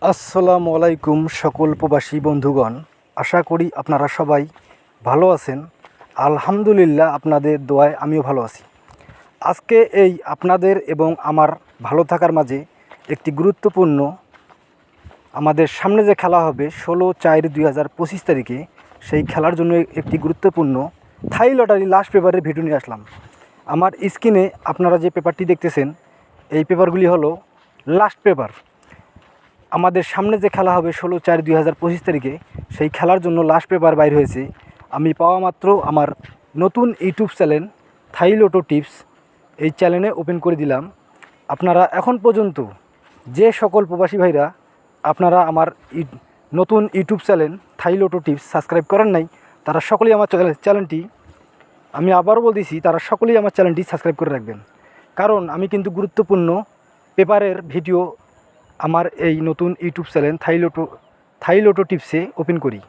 আসসালামু আলাইকুম সকল প্রবাসী বন্ধুগণ, আশা করি আপনারা সবাই ভালো আছেন। আলহামদুলিল্লাহ, আপনাদের দোয়ায় আমিও ভালো আছি। আজকে এই আপনাদের এবং আমার ভালো থাকার মাঝে একটি গুরুত্বপূর্ণ, আমাদের সামনে যে খেলা হবে 16/4/2025 তারিখে, সেই খেলার জন্য একটি গুরুত্বপূর্ণ থাই লটারি লাস্ট পেপারের ভিডিও নিয়ে আসলাম। আমার স্ক্রিনে আপনারা যে পেপারটি দেখতেছেন, এই পেপারগুলি হলো লাস্ট পেপার। আমাদের সামনে যে খেলা হবে 16/4/2025 তারিখে, সেই খেলার জন্য লাস্ট পেপার বাইর হয়েছে। আমি পাওয়া মাত্র আমার নতুন ইউটিউব চ্যানেল থাই লটো টিপস, এই চ্যানেলে ওপেন করে দিলাম। আপনারা এখন পর্যন্ত যে সকল প্রবাসী ভাইরা আপনারা আমার নতুন ইউটিউব চ্যানেল থাই লটো টিপস সাবস্ক্রাইব করেন নাই, তারা সকলেই আমার চ্যানেলটি, আমি আবারও বলতেছি, তারা সকলেই আমার চ্যানেলটি সাবস্ক্রাইব করে রাখবেন। কারণ আমি কিন্তু গুরুত্বপূর্ণ পেপারের ভিডিও আমার এই নতুন ইউটিউব চ্যানেল থাই লটো টিপসে ওপেন করি।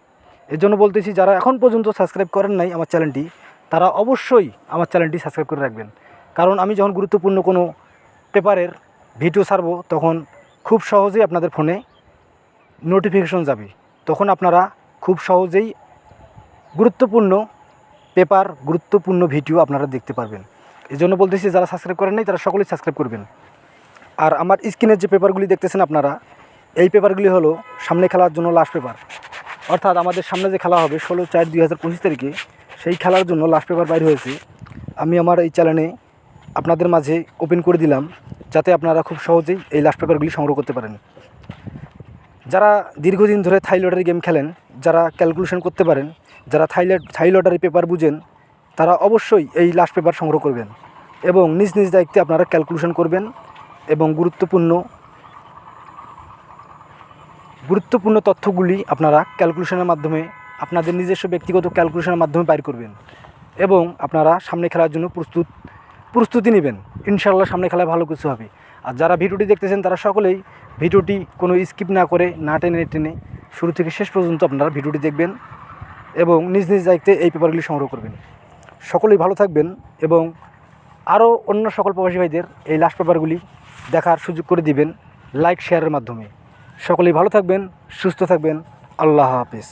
এর জন্য বলতেছি, যারা এখন পর্যন্ত সাবস্ক্রাইব করেন নাই আমার চ্যানেলটি, তারা অবশ্যই আমার চ্যানেলটি সাবস্ক্রাইব করে রাখবেন। কারণ আমি যখন গুরুত্বপূর্ণ কোনো পেপারের ভিডিও ছাড়বো, তখন খুব সহজেই আপনাদের ফোনে নোটিফিকেশন যাবে। তখন আপনারা খুব সহজেই গুরুত্বপূর্ণ পেপার, গুরুত্বপূর্ণ ভিডিও আপনারা দেখতে পারবেন। এই জন্য বলতেছি, যারা সাবস্ক্রাইব করেন নাই তারা সকলেই সাবস্ক্রাইব করবেন। আর আমার স্ক্রিনের যে পেপারগুলি দেখতেছেন আপনারা, এই পেপারগুলি হলো সামনে খেলার জন্য লাস্ট পেপার। অর্থাৎ আমাদের সামনে যে খেলা হবে 16/4/2025 তারিখে, সেই খেলার জন্য লাস্ট পেপার বাইর হয়েছে। আমি আমার এই চ্যানেলে আপনাদের মাঝে ওপেন করে দিলাম, যাতে আপনারা খুব সহজেই এই লাস্ট পেপারগুলি সংগ্রহ করতে পারেন। যারা দীর্ঘদিন ধরে থাই লটারি গেম খেলেন, যারা ক্যালকুলেশন করতে পারেন, যারা থাই লটারি পেপার বুঝেন, তারা অবশ্যই এই লাস্ট পেপার সংগ্রহ করবেন এবং নিজ নিজ দায়িত্বে আপনারা ক্যালকুলেশন করবেন এবং গুরুত্বপূর্ণ তথ্যগুলি আপনারা ক্যালকুলেশনের মাধ্যমে, আপনাদের নিজস্ব ব্যক্তিগত ক্যালকুলেশনের মাধ্যমে বাইর করবেন এবং আপনারা সামনে খেলার জন্য প্রস্তুতি নেবেন। ইনশাআল্লাহ সামনে খেলায় ভালো কিছু হবে। আর যারা ভিডিওটি দেখতেছেন, তারা সকলেই ভিডিওটি কোনো স্কিপ না করে, না টেনে শুরু থেকে শেষ পর্যন্ত আপনারা ভিডিওটি দেখবেন এবং নিজ নিজ দায়িত্বে এই পেপারগুলি সংগ্রহ করবেন। সকলেই ভালো থাকবেন এবং আরও অন্য সকল প্রবাসী ভাইদের এই লাস্ট পেপারগুলি দেখার সুযোগ করে দিবেন লাইক শেয়ারের মাধ্যমে। সকলেই ভালো থাকবেন, সুস্থ থাকবেন। আল্লাহ হাফেজ।